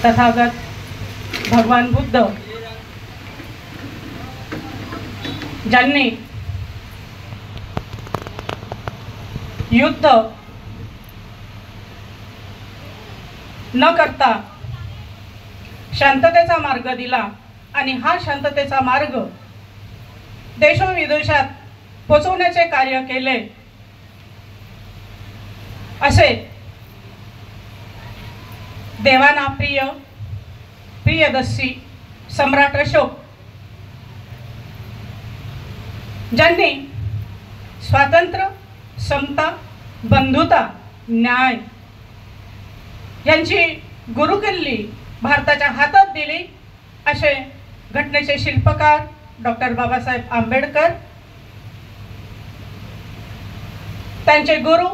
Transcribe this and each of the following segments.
तथागत भगवान बुद्ध ज्यांनी युद्ध न करता शांततेचा मार्ग दिला आणि हा शांततेचा मार्ग देशोविदेशात पोचवण्याचे कार्य केले असे देवाना प्रियदर्शी सम्राट अशोक ज्यांनी स्वातंत्र्य, समता, बंधुता, न्याय यांची गुरुकिल्ली भारताच्या हातात दिली असे घटनेचे शिल्पकार डॉक्टर बाबासाहेब आंबेडकर, त्यांचे गुरु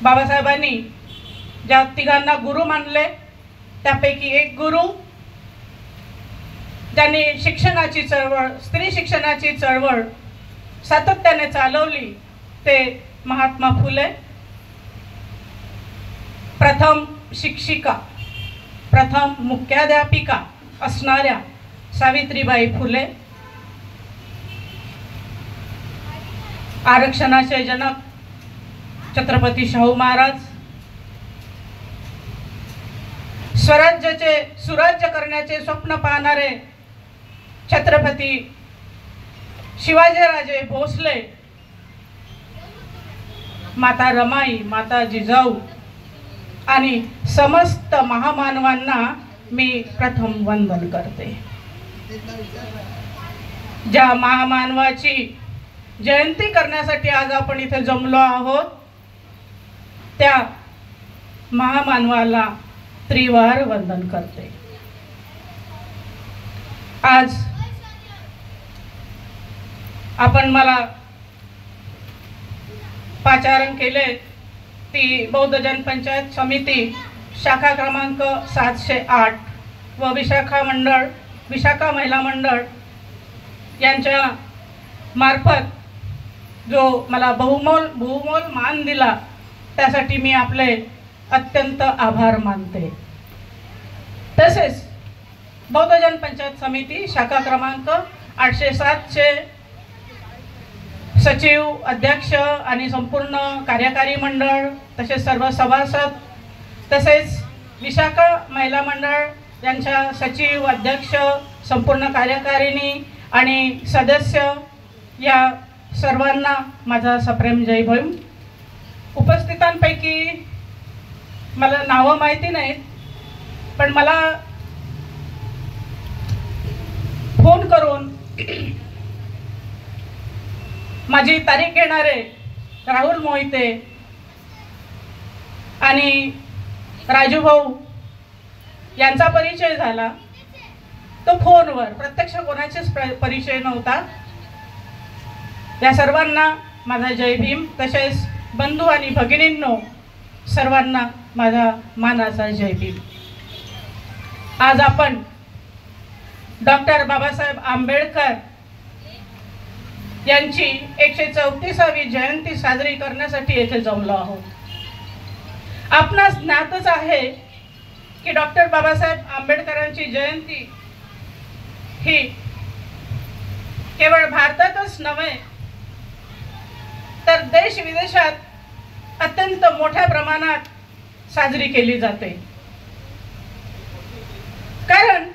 बाबासाहेबांनी ज्या तिघांना गुरु मानले त्यापैकी एक गुरु ज्यांनी शिक्षणाची चळवळ, स्त्री शिक्षणाची चळवळ सातत्याने चालवली ते महात्मा फुले, प्रथम शिक्षिका, प्रथम मुख्याध्यापिका असणाऱ्या सावित्रीबाई फुले, आरक्षणाचे जनक छत्रपती शाहू महाराज, स्वराज्याचे सुराज्य करण्याचे स्वप्न पाहणारे छत्रपती शिवाजीराजे भोसले, माता रमाई, माता जिजाऊ आणि समस्त महामानवांना मी प्रथम वंदन करते। ज्या महामानवाची जयंती करण्यासाठी आज आपण इथे जमलो आहोत त्या महामानवाला त्रिवार वंदन करते। आज आपण मला पाचारण केले ती बौद्ध जनपंचायत समिती शाखा क्रमांक 708 व विशाखा महिला मंडळ यांच्या मार्फत जो मला बहुमोल मान दिला त्यासाठी मी आपले अत्यंत आभार मानते। तसेच बौद्ध जनपंचायत समिती शाखा क्रमांक 807 चे सचिव, अध्यक्ष आणि संपूर्ण कार्यकारी मंडळ तसेच सर्व सभासद तसेच विशाखा महिला मंडळ यांच्या सचिव, अध्यक्ष, संपूर्ण कार्यकारिणी आणि सदस्य या सर्वांना माझा सप्रेम जय भीम। उपस्थितांपैकी मला नावं माहिती नाहीत पण मला फोन करून माझी तारीख घेणारे राहुल मोहिते आणि राजू भाऊ यांचा परिचय झाला। तो फोनवर, प्रत्यक्ष कोणाचेच परिचय नव्हता। या सर्वांना माझा जय भीम। तसेच बंधू आणि भगिनींनो सर्वांना माझा मानाचा जय भीम। आज आपण डॉक्टर बाबासाहेब आंबेडकर यांची 134वी जयंती साजरी करण्यासाठी येथे जमलो आहोत। आपणास ज्ञातच आहे की डॉक्टर बाबासाहेब आंबेडकरांची जयंती ही केवळ भारतातच नव्हे तर देश विदेशात अत्यंत मोठ्या प्रमाणात साजरी केली जाते। कारण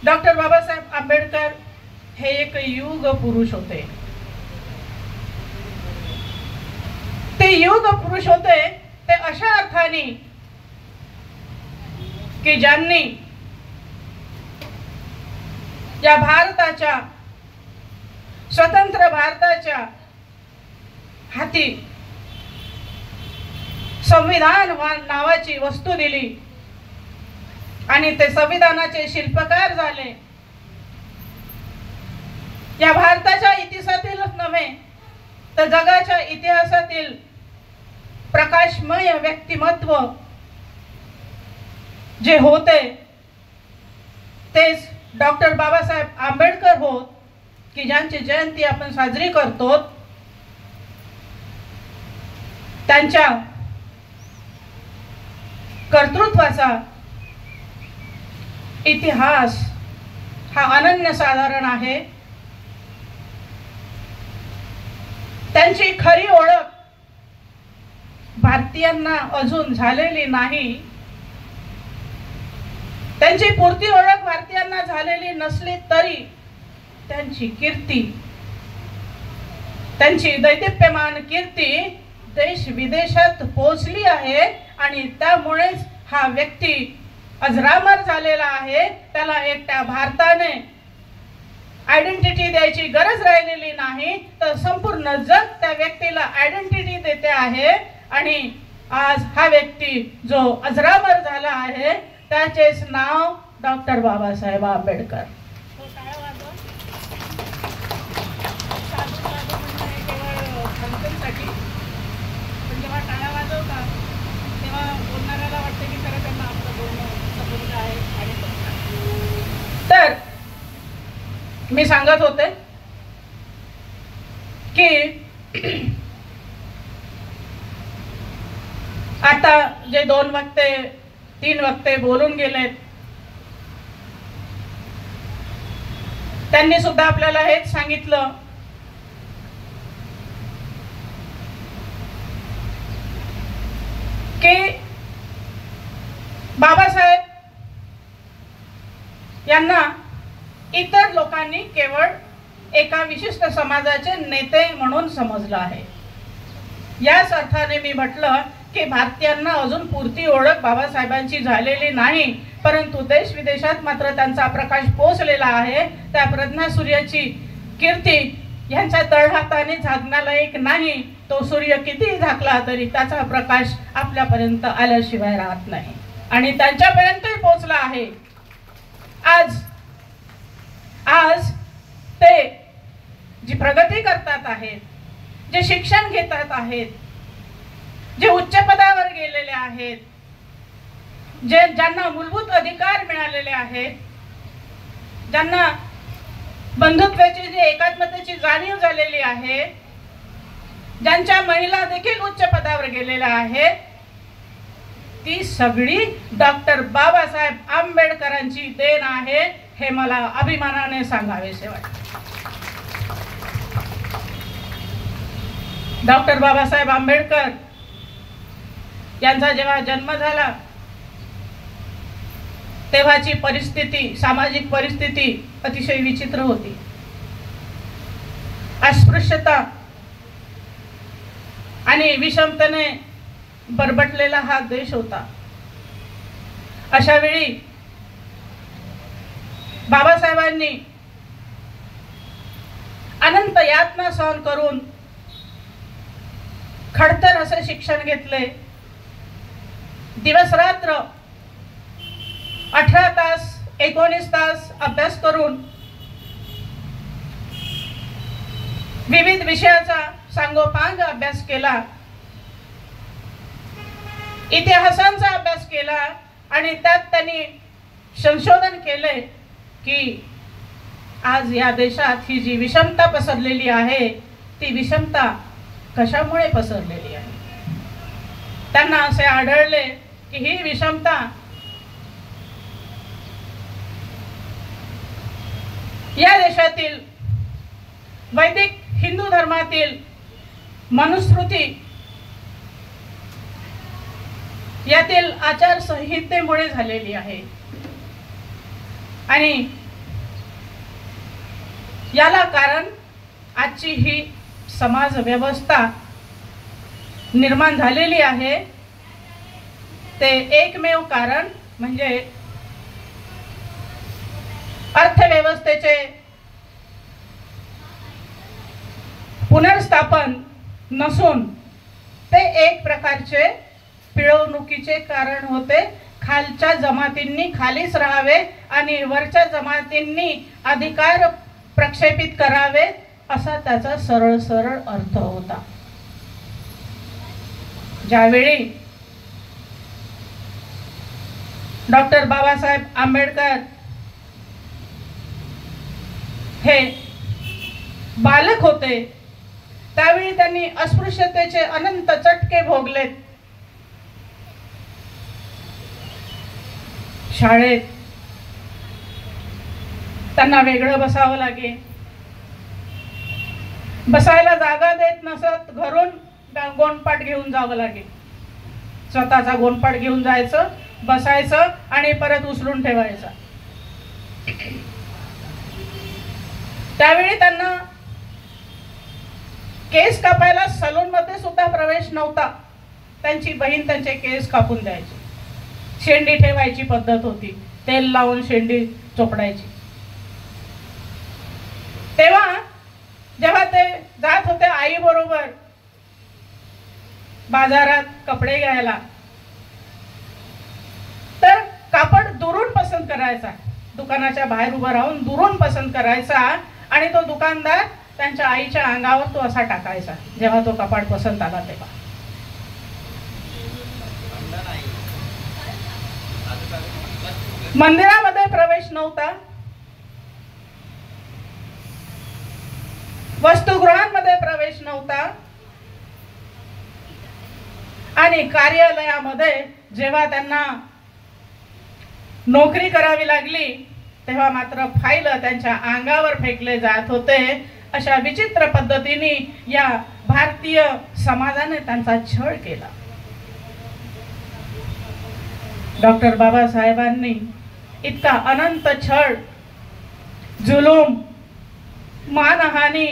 डॉक्टर बाबासाहेब आंबेडकर हे एक युग पुरुष होते। ते युग पुरुष होते ते अशा अर्थाने की ज्यांनी या भारताच्या, स्वतंत्र भारताच्या हाती संविधान नावाची वस्तू दिली आणि ते संविधानाचे शिल्पकार झाले। या भारताच्या इतिहासातीलच नव्हे तर जगाच्या इतिहासातील प्रकाशमय व्यक्तिमत्व जे होते तेच डॉक्टर बाबासाहेब आंबेडकर होत की ज्यांची जयंती आपण साजरी करतो। त्यांच्या कर्तृत्वाचा इतिहास हा अनन्यसाधारण आहे. त्यांची खरी ओळख भारतीयांना अजून झालेली नाही. त्यांची पुरती ओळख भारतीयांना झालेली नसली तरी त्यांची कीर्ती, त्यांची दैदिप्यमान कीर्ती देश विदेशात पोहोचली आहे आणि त्यामुळेच हा व्यक्ती अजरामर झालेला आहे. त्याला एकट्या भारताने आयडेंटिटी द्यायची गरज राहिलेली नाही, तर संपूर्ण जग त्या व्यक्तीला आयडेंटिटी देते आहे. आणि आज हा व्यक्ती जो अजरामर झाला आहे त्याचेच नाव डॉक्टर बाबासाहेब आंबेडकर. जेव्हा टाळ्या वाजवतात तेव्हा बोलणाऱ्याला वाटतं की खरं त्यांना आपलं बोलणं संबंध आहे. आणि तर मी सांगत होते की आता जे 2 वक्ते 3 वक्ते बोलून गेलेत त्यांनी सुद्धा आपल्याला हेच सांगितलं की बाबासाहेब यांना इतर लोकांनी केवळ एका विशिष्ट समाजाचे नेते म्हणून समजलं आहे. याच अर्थाने मी म्हटलं की भारतीयांना अजून पुरती ओळख बाबासाहेबांची झालेली नाही, परंतु देश विदेशात मात्र त्यांचा प्रकाश पोहोचलेला आहे. त्या प्रज्ञासूर्याची कीर्ती यांच्या तळहाताने झाकण्यालायक नाही. तो सूर्य कितीही झाकला तरी त्याचा प्रकाश आपल्यापर्यंत आल्याशिवाय राहत नाही आणि त्यांच्यापर्यंतही पोहोचला आहे. आज ते जी प्रगती करतात आहेत, जे शिक्षण घेतात आहेत, जे उच्च पदावर गेलेले आहेत, ज्यांना मूलभूत अधिकार मिळालेले आहेत, ज्यांना बंधुत्वाची जी एकात्मतेची जाणीव झालेली आहे, ज्यांच्या महिला देखील उच्च पदावर गेलेल्या आहेत, ती सगळी डॉक्टर बाबासाहेब आंबेडकरांची देण आहे हे मला अभिमानाने सांगावेसे वाटते. डॉक्टर बाबासाहेब आंबेडकर यांचा जेव्हा जन्म झाला तेव्हाची परिस्थिती, सामाजिक परिस्थिती अतिशय विचित्र होती. अस्पृश्यता आणि विषमतेने बरबटलेला हा देश होता. अशा वेळी बाबासाहेबांनी अनंत यातना सहन करून खडतर असे शिक्षण घेतले. दिवस रात्र 18 तास 19 तास अभ्यास करून विविध विषयाचा सांगोपांग अभ्यास केला, इतिहासांचा अभ्यास केला आणि त्यात त्यांनी संशोधन केले की आज या देशात ही जी विषमता पसरलेली आहे ती विषमता कशामुळे पसरलेली आहे. त्यांना असे आढळले की ही विषमता या देशातील वैदिक हिंदू धर्मातील मनुस्मृती यातील आचारसंहितेमुळे झालेली आहे आणि याला कारण आजची ही समाज व्यवस्था निर्माण झालेली आहे. ते एकमेव कारण म्हणजे अर्थव्यवस्थेचे पुनर्स्थापन नसून ते एक प्रकारचे पिळवणुकीचे कारण होते. खालच्या जमातींनी खालीच राहावे आणि वरच्या जमातींनी अधिकार प्रक्षेपित करावे असा त्याचा सरळ सरळ अर्थ होता. ज्यावेळी डॉक्टर बाबासाहेब आंबेडकर हे बालक होते त्यावेळी त्यांनी अस्पृश्यतेचे अनंत चटके भोगलेत. शाळेत त्यांना वेगळं बसावं लागे, बसायला जागा देत नसत, घरून गोंडपाट घेऊन जावं लागे, स्वतःचा गोंडपाट घेऊन जायचं, बसायचं आणि परत उचलून ठेवायचा. त्यावेळी त्यांना केस कापायला सलून मध्ये सुद्धा प्रवेश नव्हता. त्यांची बहीण त्यांचे केस कापून द्यायची, शेंडी ठेवायची पद्धत होती, तेल लावून शेंडी चोपडायची. तेव्हा जेव्हा ते जात होते आई बरोबर बाजारात कपडे घ्यायला, तर कापड दुरून पसंत करायचा, दुकानाच्या बाहेर उभं राहून दुरून पसंत करायचा आणि तो दुकानदार त्यांच्या आईच्या अंगावर तो असा टाकायचा जेव्हा तो कापड पसंत आला तेव्हा. मंदिरामध्ये प्रवेश नव्हता, वस्तुगृहांमध्ये प्रवेश नव्हता आणि कार्यालयामध्ये जेव्हा त्यांना नोकरी करावी लागली तेव्हा मात्र फाईल त्यांच्या अंगावर फेकले जात होते. अशा विचित्र पद्धतीने या भारतीय समाजाने त्यांचा छळ केला. डॉक्टर बाबासाहेबांनी इतका अनंत छळ, जुलूम, मानहानी,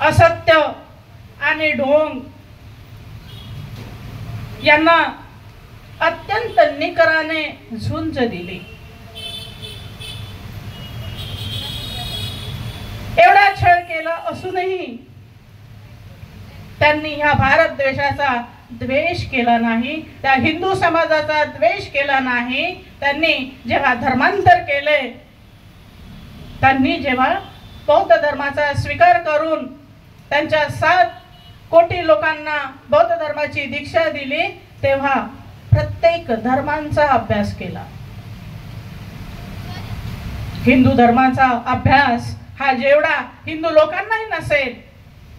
असत्य आणि ढोंग यांना अत्यंत निकराने झुंज दिली. एवढा छळ केला असूनही त्यांनी ह्या भारत देशाचा द्वेष केला नाही, त्या हिंदू समाजाचा द्वेष केला नाही. त्यांनी जेव्हा धर्मांतर केले, त्यांनी जेव्हा बौद्ध धर्माचा स्वीकार करून त्यांच्या 7 कोटी लोकांना बौद्ध धर्माची दीक्षा दिली, तेव्हा प्रत्येक धर्मांचा अभ्यास केला. हिंदू धर्माचा अभ्यास हा जेवढा हिंदू लोकांनाही नसेल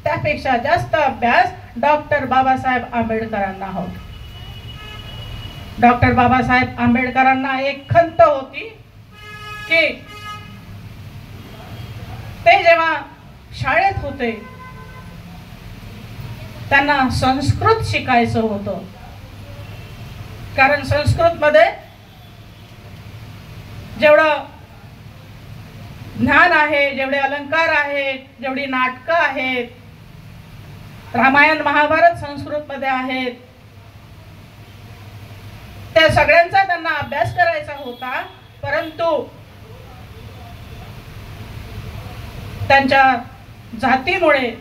त्यापेक्षा जास्त अभ्यास डॉक्टर बाबासाहेब आंबेडकरांना होता. डॉक्टर बाबासाहेब आंबेडकरांना एक खंत होती की ते जेव्हा शाळेत होते त्यांना संस्कृत शिकायचं होतं, कारण संस्कृत मध्ये जेवढं ज्ञान आहे, जेवढे अलंकार आहेत, जेवढी नाटकं आहेत, रामायण महाभारत संस्कृत मध्ये आहेत, त्या सगळ्यांचा त्यांना अभ्यास करायचा होता. परंतु त्यांच्या जातीमुळे,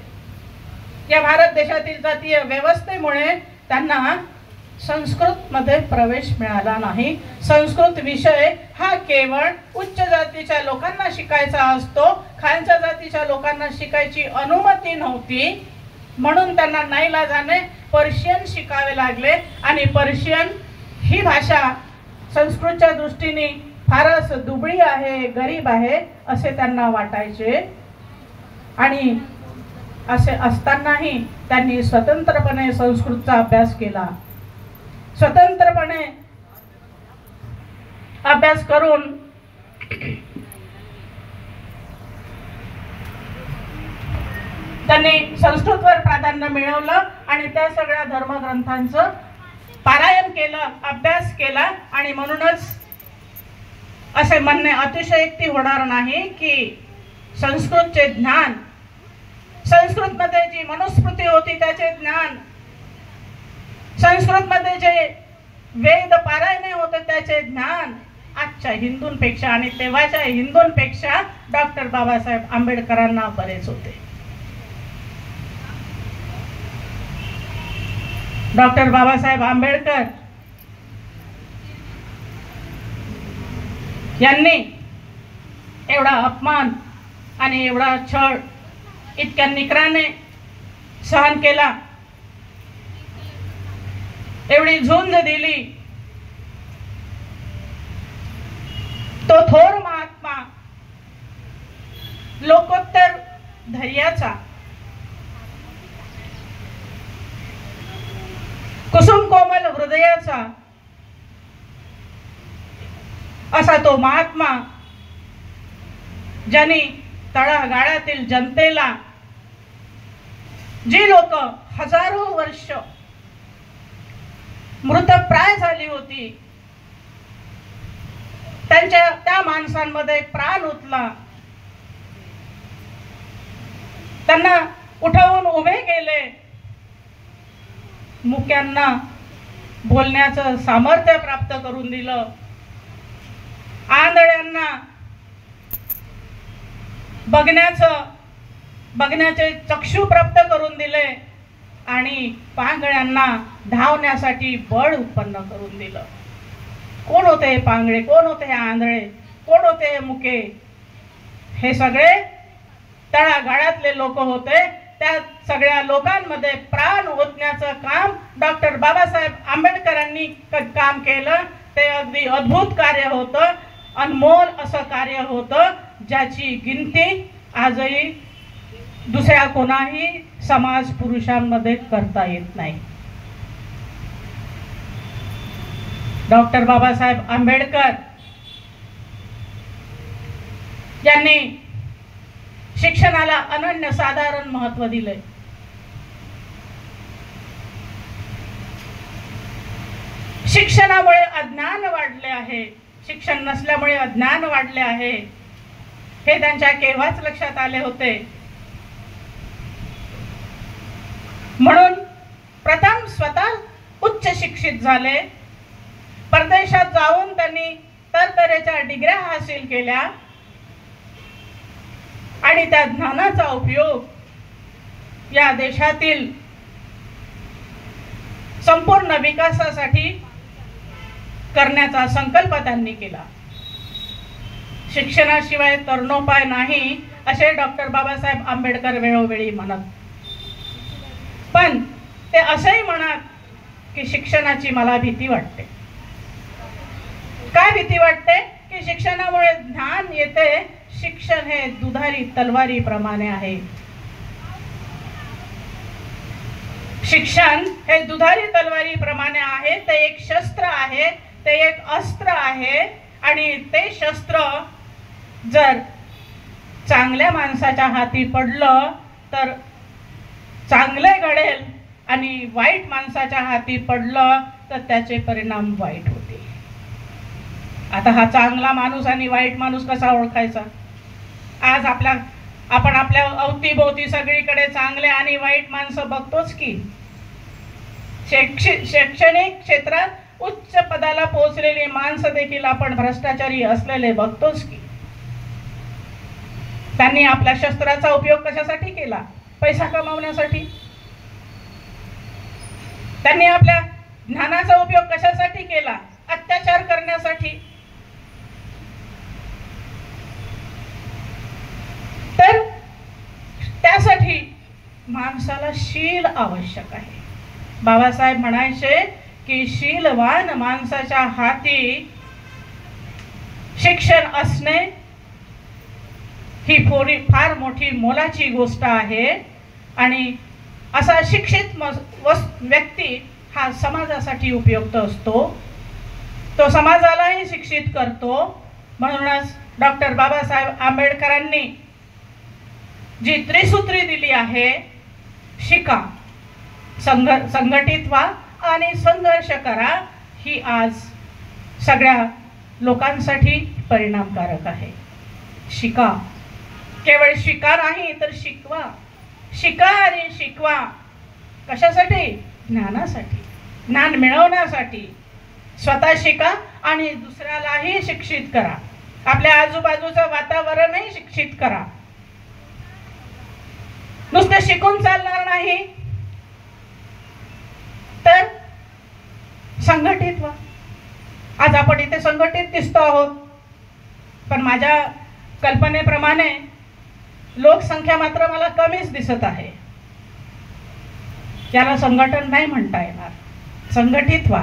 या भारत देशातील जातीय व्यवस्थेमुळे त्यांना संस्कृत मध्ये प्रवेश मिळाला नाही. संस्कृत विषय हा केवळ उच्च जातीच्या लोकांना शिकायचा असतो, खालच्या जातीच्या लोकांना शिकायची अनुमती नव्हती. म्हणून त्यांना नाईलाजाने पर्शियन शिकावे लागले आणि पर्शियन ही भाषा संस्कृतच्या दृष्टीने फारच दुबळी आहे, गरीब आहे असे त्यांना वाटायचे. आणि असे असतानाही त्यांनी स्वतंत्रपणे संस्कृतचा अभ्यास केला. स्वतंत्रपणे अभ्यास करून त्यांनी संस्कृतवर प्राधान्य मिळवलं आणि त्या सगळ्या धर्मग्रंथांचं पारायण केलं, अभ्यास केला. आणि म्हणूनच असे म्हणणे अतिशयोक्ती होणार नाही की संस्कृतचे ज्ञान, संस्कृतमध्ये जी मनुस्मृती होती त्याचे ज्ञान, संस्कृतमध्ये जे वेद पारायणे होते त्याचे ज्ञान आजच्या हिंदूंपेक्षा आणि तेव्हाच्या हिंदूंपेक्षा डॉक्टर बाबासाहेब आंबेडकरांना बरेच होते. डॉक्टर बाबासाहेब आंबेडकर यांनी एवढा अपमान आणि एवढा छळ इतक्या निकराने सहन केला, एवढी झुंज दिली. तो थोर महात्मा, लोकोत्तर धैर्याचा, कुसुम कोमल हृदयाचा असा तो महात्मा ज्यांनी तळागाळातील जनतेला, जी लोक हजारो वर्ष मृतप्राय झाली होती, त्या माणसांमध्ये प्राण ओतला, त्यांना उठवून उभे केले, मुक्यांना बोलण्याचं सामर्थ्य प्राप्त करून दिलं, आंधळ्यांना बघण्याचे चक्षु प्राप्त करून दिले आणि पांगळ्यांना धावण्यासाठी बळ उत्पन्न करून दिलं. कोण होते पांगळे, कोण होते आंधळे, कोण होते मुके? हे सगळे तळागाळातले लोक होते. त्या सगळ्या लोकांमध्ये प्राण ओतण्याचं काम डॉक्टर बाबासाहेब आंबेडकरांनी काम केलं. ते अगदी अद्भुत कार्य होतं, अनमोल असं कार्य होतं, ज्याची गिनती आजही दुसऱ्या कोणाही समाज पुरुषांमध्ये करता येत नाही. डॉक्टर बाबासाहेब आंबेडकर यांनी शिक्षणाला अनन्यसाधारण महत्त्व दिले. शिक्षणामुळे अज्ञान वाढले आहे, शिक्षण नसल्यामुळे अज्ञान वाढले आहे, हे त्यांच्या केव्हाच लक्षात आले होते. म्हणून प्रथम स्वतः उच्च शिक्षित झाले, परदेशात जाऊन त्यांनी तरतरेच्या डिग्र्या हासिल केल्या आणि त्या ज्ञानाचा उपयोग या देशातील संपूर्ण विकासासाठी करण्याचा संकल्प त्यांनी केला. शिक्षणाशिवाय तरणोपाय नाही असे डॉक्टर बाबासाहेब आंबेडकर वेळोवेळी म्हणत. पण ते असेही म्हणत की शिक्षणाची मला भीती वाटते. काय भीती वाटते? की शिक्षणामुळे ज्ञान येते, शिक्षण हे दुधारी तलवारी प्रमाणे आहे. शिक्षण हे दुधारी तलवारी प्रमाणे आहे. ते एक शस्त्र आहे, ते एक अस्त्र आहे आणि ते शस्त्र जर चांगल्या माणसाच्या हाती पडलं तर चांगले घडेल आणि वाईट माणसाच्या हाती पडलं तर त्याचे परिणाम वाईट होतील. आता हा चांगला माणूस आणि वाईट माणूस कसा ओळखायचा? आज आपण आपल्या अवतीभोवती सगळीकडे चांगले आणि वाईट माणसं बघतोच की. शैक्षणिक क्षेत्रात उच्च पदाला पोहोचलेली माणसं देखील आपण भ्रष्टाचारी असलेले बघतोच की. त्यांनी आपल्या शस्त्राचा उपयोग कशासाठी केला? पैसा कमावण्यासाठी. त्यांनी आपल्या ज्ञानाचा उपयोग कशासाठी केला? अत्याचार करण्यासाठी. तर त्यासाठी माणसाला शील आवश्यक आहे. बाबासाहेब म्हणायचे की शीलवान माणसाच्या हाती शिक्षण असणे ही फार मोठी मोलाची गोष्ट आहे आणि असा शिक्षित व्यक्ती हा समाजासाठी उपयुक्त असतो, तो समाजालाही शिक्षित करतो. म्हणूनच डॉक्टर बाबासाहेब आंबेडकरांनी जी त्रिसूत्री दिली आहे, शिका, संघटित व्हा आणि संघर्ष करा, ही आज सगळ्या लोकांसाठी परिणामकारक आहे. शिका, केवळ शिका नाही तर शिकवा. शिका आणि शिकवा. कशासाठी? ज्ञानासाठी, ज्ञान मिळवण्यासाठी. स्वतः शिका आणि दुसऱ्यालाही शिक्षित करा. आपल्या आजूबाजूचं वातावरणही शिक्षित करा. नुसतं शिकून चालणार नाही, तर संघटित व्हा. आज आपण इथे संघटित दिसतो आहोत, पण माझ्या कल्पनेप्रमाणे लोकसंख्या मात्र मला कमीच दिसत आहे. याला संघटन नाही म्हणता येणार. संघटित व्हा.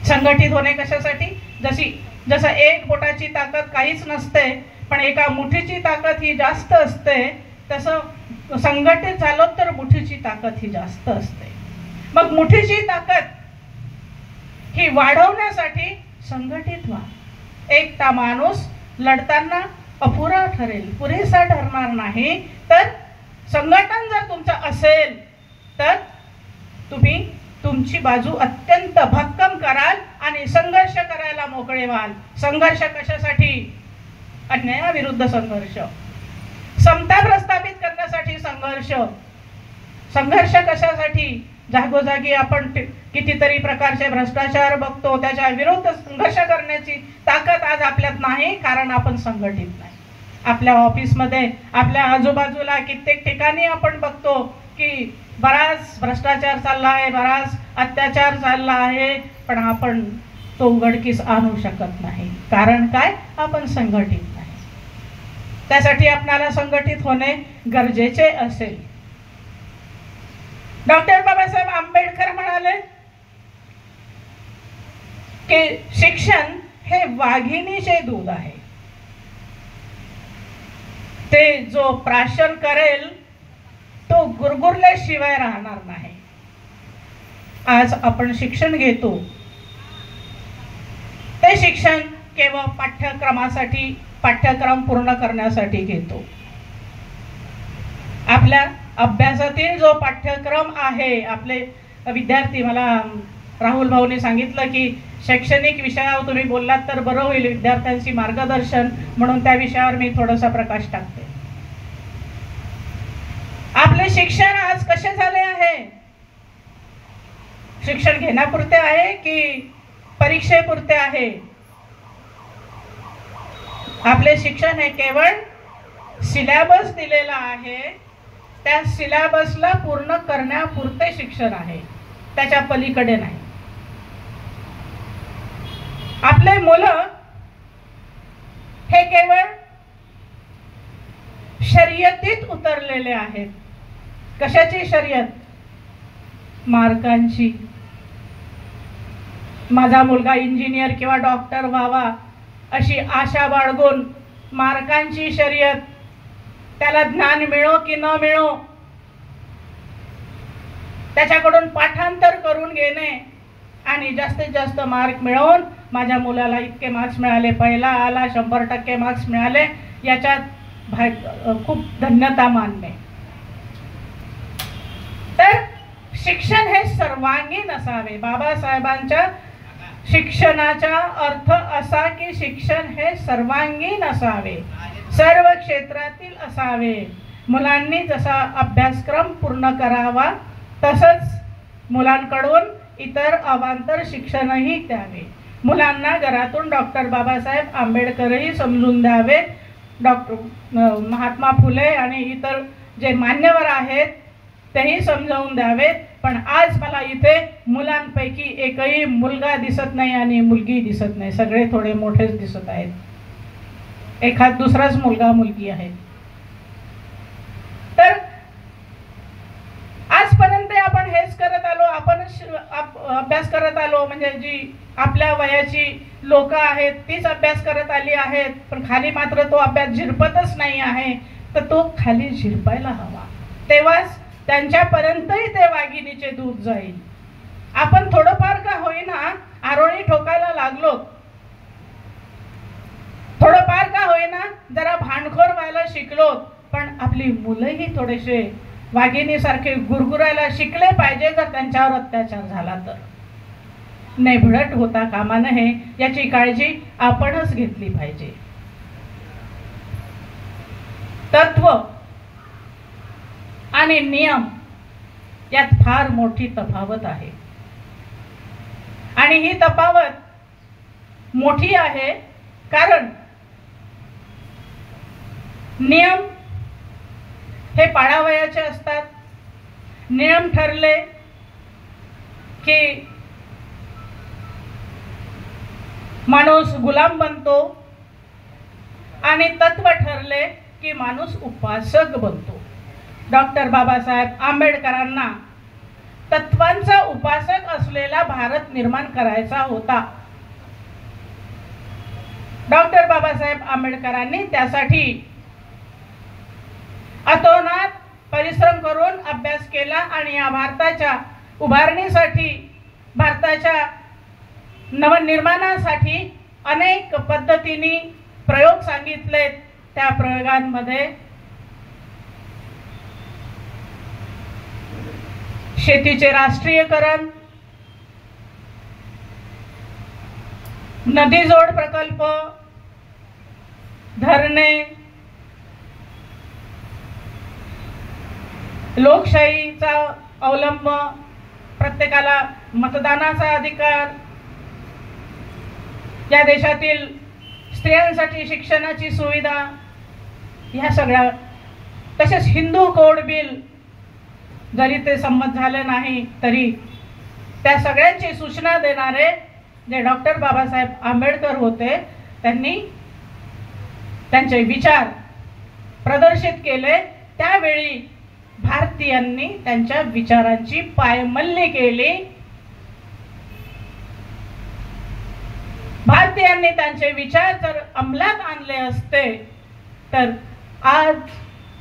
संघटित होणे कशासाठी? जसं एक बोटाची ताकद काहीच नसते, पण एका मुठीची ताकद ही जास्त असते, तसं संघटित झालो तर मुठीची ताकद ही जास्त असते. मग मुठीची ताकद ही वाढवण्यासाठी संघटित व्हा. एकटा माणूस लढताना अपुरा ठरेल, पुरेसा ठरणार नाही. तर संघटन जर तुमचं असेल तर तुम्ही तुमची बाजू अत्यंत भक्कम कराल आणि संघर्ष करायला मोकळे व्हाल. संघर्ष कशासाठी? अन्यायाविरुद्ध संघर्ष, समता प्रस्थापित करण्यासाठी संघर्ष. संघर्ष कशासाठी? जागोजागी आपण कितीतरी प्रकारचे भ्रष्टाचार बघतो, त्याच्या विरुद्ध संघर्ष करण्याची ताकद आज आपल्यात नाही, कारण आपण संघटित नाही. आपल्या ऑफिसमध्ये, आपल्या आजूबाजूला कित्येक ठिकाणी आपण बघतो की बराच भ्रष्टाचार चालला आहे, बराच अत्याचार चालला आहे, पण आपण तो उघडकीस आणू शकत नाही. कारण काय? आपण संघटित नाही. त्यासाठी आपल्याला संघटित होणे गरजेचे असेल. डॉक्टर बाबासाहेब आंबेडकर म्हणाले की शिक्षण हे वाघिणीचे दूध आहे. ते जो प्राशन करेल तो गुरगुरल्याशिवाय राहणार नाही. आज आपण शिक्षण घेतो ते शिक्षण केवळ पाठ्यक्रमासाठी, पाठ्यक्रम पूर्ण करण्यासाठी घेतो. आपल्या अभ्यासातील जो पाठ्यक्रम आहे, आपले विद्यार्थी, मला राहुल भाऊने सांगितलं की शैक्षणिक विषयावर तुम्ही बोललात तर बरं होईल, विद्यार्थ्यांची मार्गदर्शन म्हणून त्या विषयावर मी थोडासा प्रकाश टाकते. आपले शिक्षण आज कसे झाले आहे? शिक्षण घेण्यापुरते आहे की परीक्षेपुरते आहे? आपले शिक्षण हे केवळ सिलेबस दिलेला आहे, त्या सिलेबसला पूर्ण करण्यापुरते शिक्षण आहे, त्याच्या पलीकडे नाही. आपले मुलं हे केवळ शर्यतीत उतरलेले आहेत. कशाची शर्यत? मार्कांची. माझा मुलगा इंजिनियर किंवा डॉक्टर व्हावा अशी आशा बाळगून मार्कांची शर्यत, त्याला ज्ञान मिळो की न मिळो त्याच्याकडून पाठांतर करून घेणे आणि जास्तीत जास्त मार्क मिळवून माझ्या मुलाला इतके मार्क्स मिळाले, पहिला आला, 100% मार्क्स मिळाले, याच्यात खूप धन्यता मानणे. तर शिक्षण हे सर्वांगीण असावे. बाबासाहेबांच्या शिक्षणाचा अर्थ असा की शिक्षण हे सर्वांगीण असावे, सर्व क्षेत्रातील असावे. मुलांनी जसा अभ्यासक्रम पूर्ण करावा तसंच मुलांकडून इतर अवांतर शिक्षणही द्यावे. मुलांना घरातून डॉक्टर बाबासाहेब आंबेडकरही समजून द्यावे, डॉक्टर महात्मा फुले आणि इतर जे मान्यवर आहेत तेही समजावून द्यावेत. पण आज मला इथे मुलांपैकी एकही मुलगा दिसत नाही आणि मुलगी दिसत नाही, सगळे थोडे मोठेच दिसत आहेत, एखाद दुसराच मुलगा मुलगी आहे. तर आजपर्यंत आपण हेच करत आलो, आपण अभ्यास करत आलो, म्हणजे जी आपल्या वयाची लोक आहेत तीच अभ्यास करत आली आहेत, पण खाली मात्र तो अभ्यास झिरपतच नाही आहे. तर तो खाली झिरपायला हवा, तेव्हाच त्यांच्यापर्यंतही ते वाघिणीचे दूध जाईल. आपण थोडंफार का होईना आरोळी ठोकायला लागलो, थोडंफार का होईना जरा भांडखोर व्हायला शिकलो, पण आपली मुलंही थोडेसे वाघिणीसारखे गुरगुरायला शिकले पाहिजे. जर त्यांच्यावर अत्याचार झाला तर नेभडट होता कामा नये, याची काळजी आपणच घेतली पाहिजे. तत्व आणि नियम यात फार मोठी तफावत आहे, आणि ही तफावत मोठी आहे कारण नियम हे पाळावयाचे असतात. नियम ठरले की माणूस गुलाम बनतो आणि तत्व ठरले की माणूस उपासक बनतो. डॉक्टर बाबासाहेब आंबेडकरांना तत्वांचा उपासक असलेला भारत निर्माण करायचा होता. डॉक्टर बाबासाहेब आंबेडकरांनी त्यासाठी अतोनात परिश्रम करून अभ्यास केला आणि या भारताच्या उभारणीसाठी, भारताच्या नवनिर्माणासाठी अनेक पद्धतीने प्रयोग सांगितलेत. त्या प्रयोगांमध्ये शेतीचे राष्ट्रीयकरण, नदी जोड प्रकल्प, धरणे, लोकशाहीचा अवलंब, प्रत्येकाला मतदानाचा अधिकार, या देशातील स्त्रियांसाठी शिक्षणाची सुविधा, ह्या सगळ्या, तसेच हिंदू कोड बिल जरी ते संमत झाले नाही तरी त्या सगळ्यांची सूचना देणारे जे डॉक्टर बाबासाहेब आंबेडकर होते, त्यांनी त्यांचे विचार प्रदर्शित केले। त्यावेळी भारतीयांनी त्यांच्या विचारांची पायमल्ली केली। भारतीयांनी त्यांचे विचार जर अंमलात आणले असते तर आज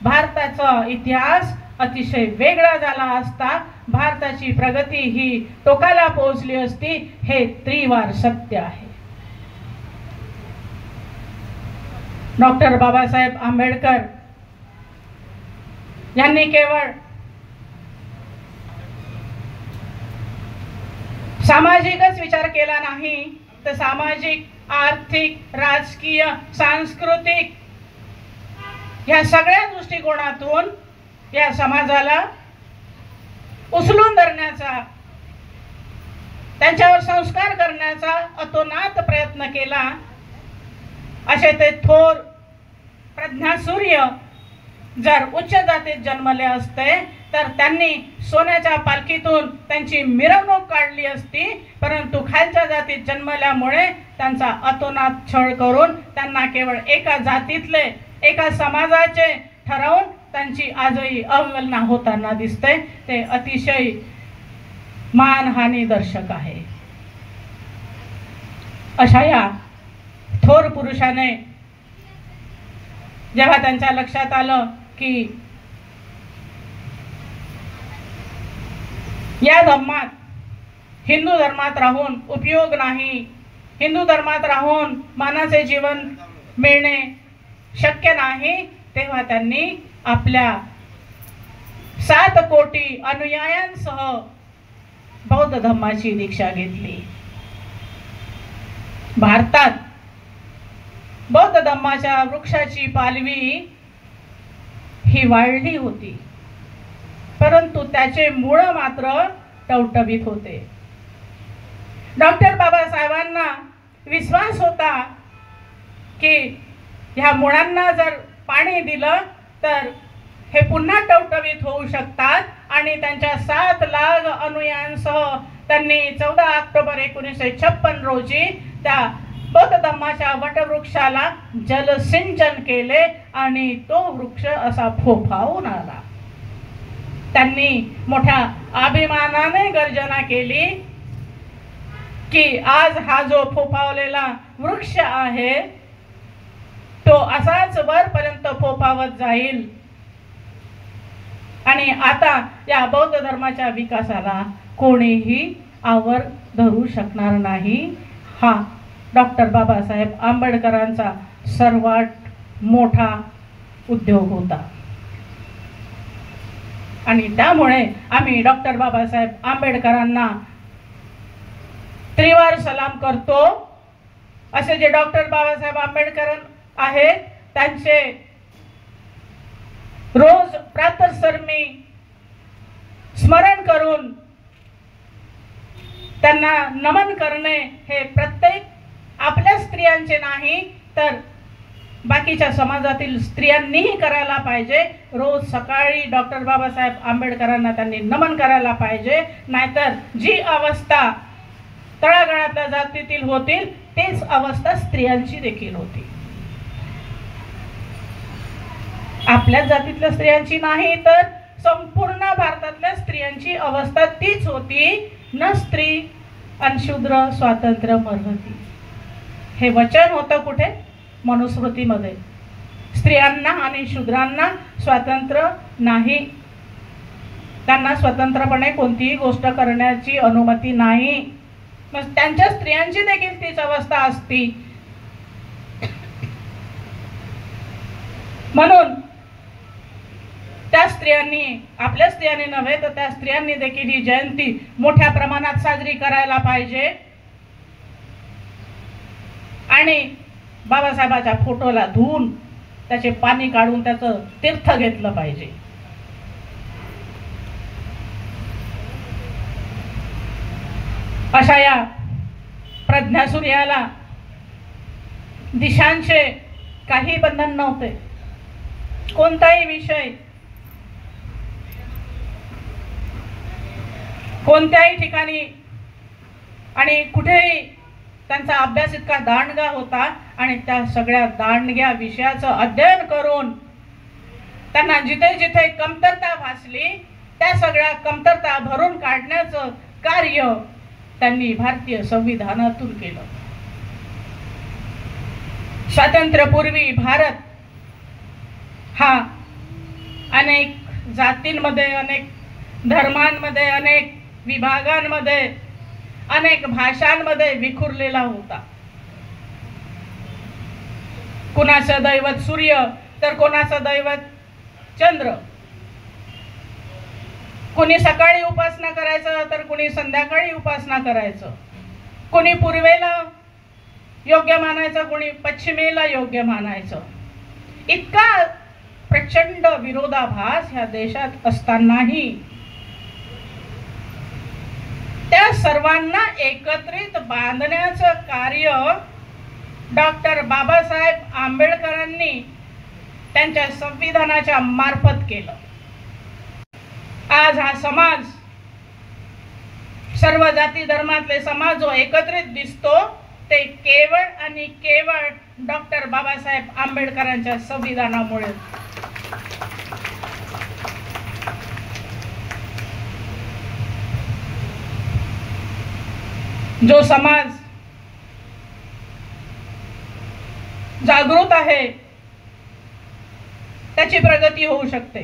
भारताचा इतिहास अतिशय वेगळा झाला असता, भारताची प्रगती ही टोकाला पोहोचली असती, हे त्रिवार सत्य आहे। डॉक्टर बाबासाहेब आंबेडकर यांनी केवळ सामाजिकच विचार केला नाही, तर सामाजिक, आर्थिक, राजकीय, सांस्कृतिक या सगळ्या दृष्टिकोनातून या समाजाला उचलून धरण्याचा, त्यांच्यावर संस्कार करण्याचा अतोनात प्रयत्न केला। असे ते थोर प्रज्ञासूर्य जर उच्च जातीत जन्मले असते तर त्यांनी सोन्याच्या पालखीतून त्यांची मिरवणूक काढली असती, परंतु खालच्या जातीत जन्मल्यामुळे त्यांचा अतोनात छळ करून त्यांना केवळ एका जातीतले, एका समाजाचे ठरवून त्यांची आजही अवहेलना होताना दिसते। ते अतिशय मानहानी दर्शक आहे। अशा या थोर पुरुषाने जेव्हा त्यांच्या लक्षात आलं की या धर्मात, हिंदू धर्मात राहून उपयोग नाही, हिंदू धर्मात राहून मानवाचे जीवन मिळणे शक्य नाही, तेव्हा त्यांनी आपल्या 7 कोटी अनुयायांसह बौद्ध धर्माची दीक्षा घेतली। भारतात बौद्ध धर्माच्या वृक्षाची पालवी ही वाढली होती, परंतु त्याचे मूळ मात्र टवटवीत होते। डॉक्टर बाबासाहेबांना विश्वास होता की ह्या मुळांना जर पाणी दिलं तर हे पुन्हा टवटवीत होऊ शकतात, आणि त्यांच्या 7 लाख अनुयायांसह त्यांनी 14 ऑक्टोबर 1956 रोजी त्या बौद्ध धर्माच्या वटवृक्षाला जलसिंचन केले आणि तो वृक्ष असा फोफावून आला। त्यांनी मोठ्या अभिमानाने गर्जना केली की आज हा जो फोफावलेला वृक्ष आहे तो असाच वरपर्यंत फोफावत जाईल, आणि आता या बौद्ध धर्माच्या विकासाला कोणीही आवर धरू शकणार नाही। हा डॉक्टर बाबासाहेब आंबेडकरांचा सर्वात मोठा उद्योग होता, आणि त्यामुळे आम्ही डॉक्टर बाबासाहेब आंबेडकरांना त्रिवार सलाम करतो। असे जे डॉक्टर बाबासाहेब आंबेडकर आहेत त्यांचे रोज प्रातःस्मरणी स्मरण करून त्यांना नमन करणे हे प्रत्येक आपल्या स्त्रियांचे नाही तर बाकीच्या समाजातील स्त्रियांनीही करायला पाहिजे। रोज सकाळी डॉक्टर बाबासाहेब आंबेडकरांना त्यांनी नमन करायला पाहिजे, नाहीतर जी अवस्था तळागाळातल्या जातीतील होतील तेच अवस्था स्त्रियांची देखील होती। आपल्या जातीतल्या स्त्रियांची नाही तर संपूर्ण भारतातल्या स्त्रियांची अवस्था तीच होती। न स्त्री अनशूद्र स्वातंत्र्य मर्हती, हे वचन होतं कुठे? मनुस्मृतीमध्ये। स्त्रियांना आणि शूद्रांना स्वातंत्र्य नाही, त्यांना स्वतंत्रपणे कोणतीही गोष्ट करण्याची अनुमती नाही। मग त्यांच्या स्त्रियांची देखील तीच अवस्था असती। म्हणून त्या स्त्रियांनी, आपल्या स्त्रियांनी नव्हे तर त्या स्त्रियांनी देखील ही जयंती मोठ्या प्रमाणात साजरी करायला पाहिजे आणि बाबासाहेबांच्या फोटोला धुवून त्याचे पाणी काढून त्याचं तीर्थ घेतलं पाहिजे. अशा या प्रज्ञासूर्याला दिशांचे काही बंधन नव्हते. कोणताही विषय कोणत्याही ठिकाणी आणि कुठेही त्यांचा अभ्यास इतका दांडगा होता आणि त्या सगळ्या दांडग्या विषयाचं अध्ययन करून त्यांना जिथे जिथे कमतरता भासली त्या सगळ्या कमतरता भरून काढण्याचं कार्य त्यांनी भारतीय संविधानातून केलं. स्वातंत्र्यपूर्वी भारत हा अनेक जातींमध्ये, अनेक धर्मांमध्ये, अनेक विभागांमध्ये, अनेक भाषांमध्ये विखुरलेला होता. कुणाचं दैवत सूर्य तर कोणाचं दैवत चंद्र. कुणी सकाळी उपासना करायचं तर कुणी संध्याकाळी उपासना करायचं. कुणी पूर्वेला योग्य मानायचं, कुणी पश्चिमेला योग्य मानायचं. इतका प्रचंड विरोधाभास ह्या देशात असतानाही त्या सर्वांना एकत्रित बांधण्याचं कार्य डॉक्टर बाबासाहेब आंबेडकरांनी त्यांच्या संविधानाच्या मार्फत केलं. आज हा समाज, सर्व जाती धर्मातले समाज जो एकत्रित दिसतो ते केवळ आणि केवळ डॉक्टर बाबासाहेब आंबेडकरांच्या संविधानामुळे. जो समाज जागृत आहे त्याची प्रगती होऊ शकते.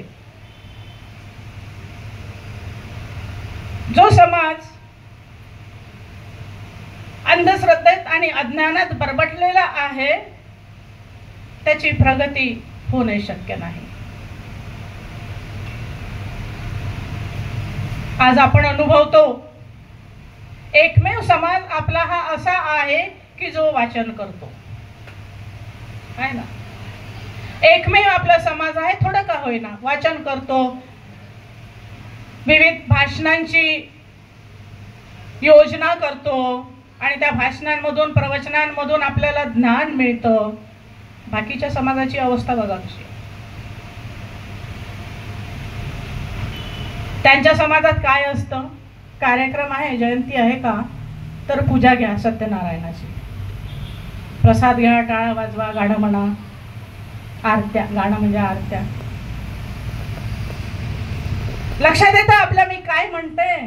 जो समाज अंधश्रद्धेत आणि अज्ञानात बरबटलेला आहे त्याची प्रगती होणे शक्य नाही. आज आपण अनुभवतो एकमेव समाज आपला हा असा आहे की जो वाचन करतो, आहे ना. एकमेव आपला समाज आहे, थोडं का होईना वाचन करतो. विविध भाषणांची योजना करतो आणि त्या भाषणांमधून, प्रवचनांमधून आपल्याला ज्ञान मिळतं. बाकीच्या समाजाची अवस्था बघा कशी. त्यांच्या समाजात काय असतं? कार्यक्रम आहे, जयंती आहे का तर पूजा घ्या सत्यनारायणाची, प्रसाद घ्या, टाळा वाजवा, गाणं म्हणा, आरत्या. गाणं म्हणजे आरत्या. लक्षात येतं आपल्या मी काय म्हणते.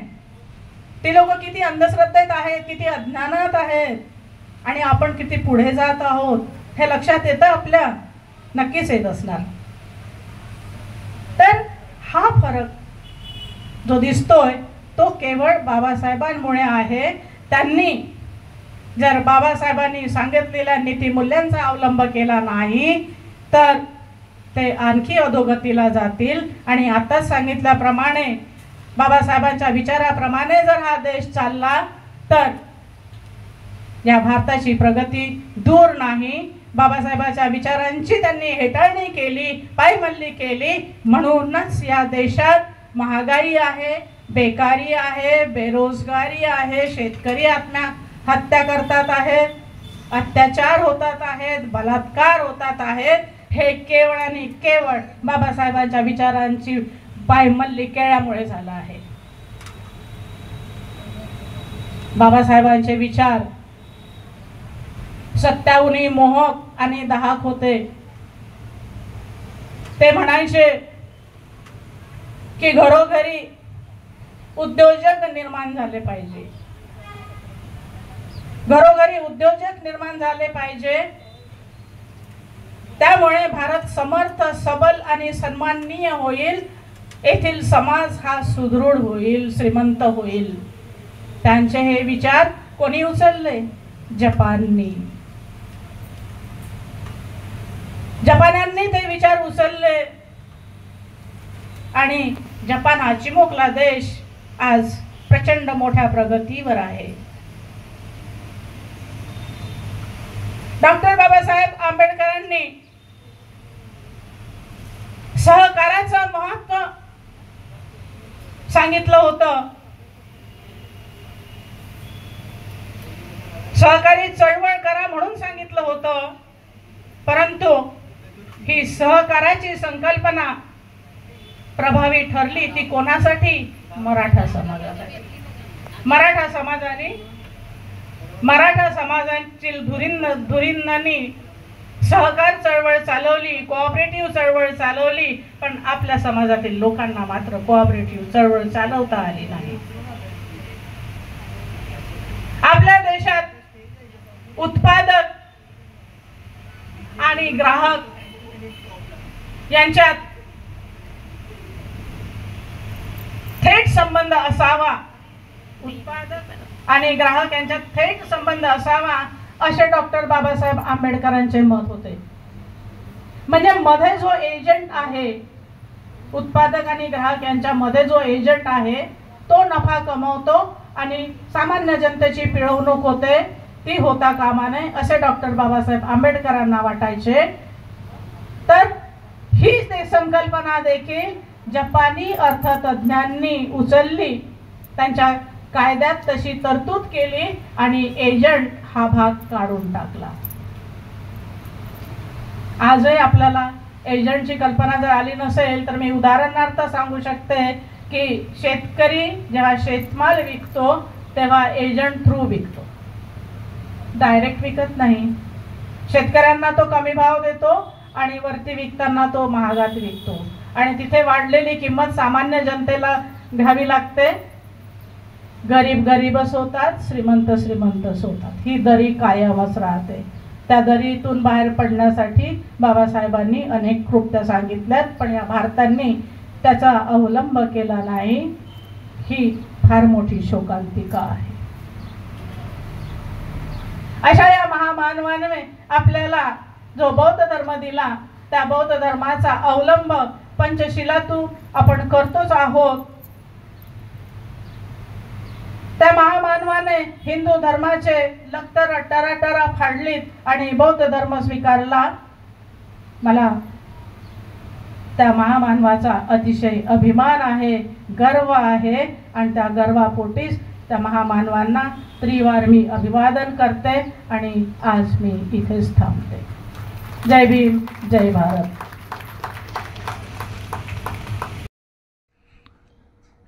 ते लोक किती अंधश्रद्धेत आहेत, किती अज्ञानात आहेत आणि आपण किती पुढे जात आहोत हे लक्षात येतं आपल्या. नक्कीच येत असणार. तर हा फरक जो दिसतोय तो केवळ बाबासाहेबांमुळे आहे. त्यांनी जर बाबासाहेबांनी सांगितलेल्या नीतिमूल्यांचा अवलंब केला नाही तर ते आणखी अधोगतीला जातील. आणि आताच सांगितल्याप्रमाणे बाबासाहेबांच्या विचाराप्रमाणे जर हा देश चालला तर या भारताची प्रगती दूर नाही. बाबासाहेबांच्या विचारांची त्यांनी हेटाळणी केली, पायमल्ली केली. म्हणूनच या देशात महागाई आहे, बेकारी आहे, बेरोजगारी आहे, शेतकरी आत्महत्या करतात आहेत, अत्याचार होतात आहेत, बलात्कार होतात आहेत. हे केवळ आणि केवळ बाबासाहेबांच्या विचारांची पायमल्ली केल्यामुळे झालं आहे. बाबासाहेबांचे विचार सत्याहूनही मोहक आणि दाहक होते. ते म्हणायचे की घरोघरी उद्योजक निर्माण झाले पाहिजे, घरोघरी उद्योजक निर्माण झाले पाहिजे. त्यामुळे भारत समर्थ, सबल आणि सन्माननीय होईल. येथील समाज हा सुदृढ होईल, श्रीमंत होईल. त्यांचे हे विचार कोणी उचलले? जपाननी. जपान्यांनी जपानने ते विचार उचलले आणि जपान हा चिमुकला देश आज प्रचंड मोठ्या प्रगतीवर आहे. डॉक्टर बाबासाहेब आंबेडकरांनी सहकाराचं महत्त्व सांगितलं होतं. सहकारी चळवळ करा म्हणून सांगितलं होतं. परंतु ही सहकाराची संकल्पना प्रभावी ठरली ती कोणासाठी? मराठा समाजासाठी. मराठा समाजातील धुरींनी सहकार चळवळ चालवली, कोऑपरेटिव्ह चळवळ चालवली, पण आपल्या समाजातील लोकांना मात्र कोऑपरेटिव्ह चळवळ चालवता आली नाही. आपल्या देशात उत्पादक आणि ग्राहक यांच्यात थेट संबंध असावा, उत्पादक आणि ग्राहक यांच्यात थेट संबंध असावा असे डॉक्टर बाबासाहेब आंबेडकरांचे मत होते. म्हणजे मध्ये जो एजंट आहे, उत्पादक आणि ग्राहक यांच्या मध्ये जो एजंट आहे तो नफा कमवतो आणि सामान्य जनतेची पिळवणूक होते, ती होता कामा नये असे डॉक्टर बाबासाहेब आंबेडकरांना वाटायचे. तर ही ते संकल्पना देखील जपानी अर्थतज्ञांनी उचलली, त्यांच्या कायद्यात तशी तरतूद केली आणि एजंट हा भाग काढून टाकला. आजही आपल्याला एजंटची कल्पना जर आली नसेल तर मी उदाहरणार्थ सांगू शकते की शेतकरी जेव्हा शेतमाल विकतो तेव्हा एजंट थ्रू विकतो, डायरेक्ट विकत नाही. शेतकऱ्यांना तो कमी भाव देतो आणि वरती विकताना तो महागात विकतो आणि तिथे वाढलेली किंमत सामान्य जनतेला घ्यावी लागते. गरीब गरीबच होतात, श्रीमंत श्रीमंतच होतात. ही दरी कायमच राहते. त्या दरीतून बाहेर पडण्यासाठी बाबासाहेबांनी अनेक कृत्या सांगितल्यात, पण या भारतांनी त्याचा अवलंब केला नाही. ही फार मोठी शोकांतिका आहे. अशा या महामानवाने आपल्याला जो बौद्ध धर्म दिला त्या बौद्ध धर्माचा अवलंब पंचशिलातून आपण करतोच आहोत. त्या महामानवाने हिंदू धर्माचे लखतर टराटरा फाडलीत आणि बौद्ध धर्म स्वीकारला. मला त्या महामानवाचा अतिशय अभिमान आहे, गर्व आहे आणि त्या गर्वापोटीच त्या महामानवांना त्रिवार मी अभिवादन करते आणि आज मी इथेच थांबते. जय भीम, जय भारत.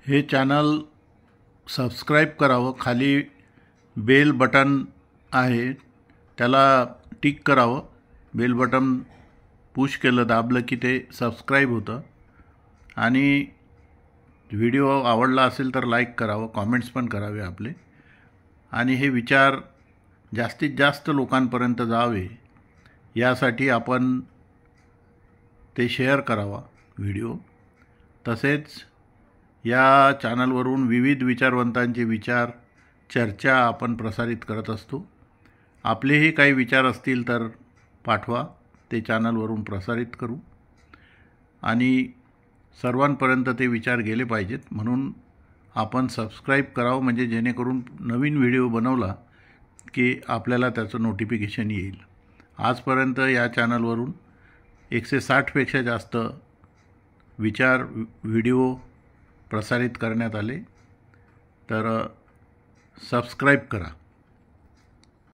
हे चॅनल सबस्क्राईब करावं, खाली बेल बटन आहे त्याला टिक करावं. बेल बटन पुश केलं, दाबलं की ते सबस्क्राईब होतं. आणि व्हिडिओ आवडला असेल तर लाईक करावं, कॉमेंट्स पण करावे आपले. आणि हे विचार जास्तीत जास्त लोकांपर्यंत जावे यासाठी आपण ते शेअर करावा व्हिडिओ. तसेच या चॅनलवरून विविध विचारवंतांचे विचार, चर्चा आपण प्रसारित करत असतो. आपलेही काही विचार असतील तर पाठवा, ते चॅनलवरून प्रसारित करू आणि सर्वांपर्यंत ते विचार गेले पाहिजेत. म्हणून आपण सबस्क्राईब करावं, म्हणजे जेणेकरून नवीन व्हिडिओ बनवला की आपल्याला त्याचं नोटिफिकेशन येईल. आजपर्यंत या चॅनलवरून 160पेक्षा जास्त विचार व्हिडिओ प्रसारित करण्यात आले. तर सबस्क्राईब करा.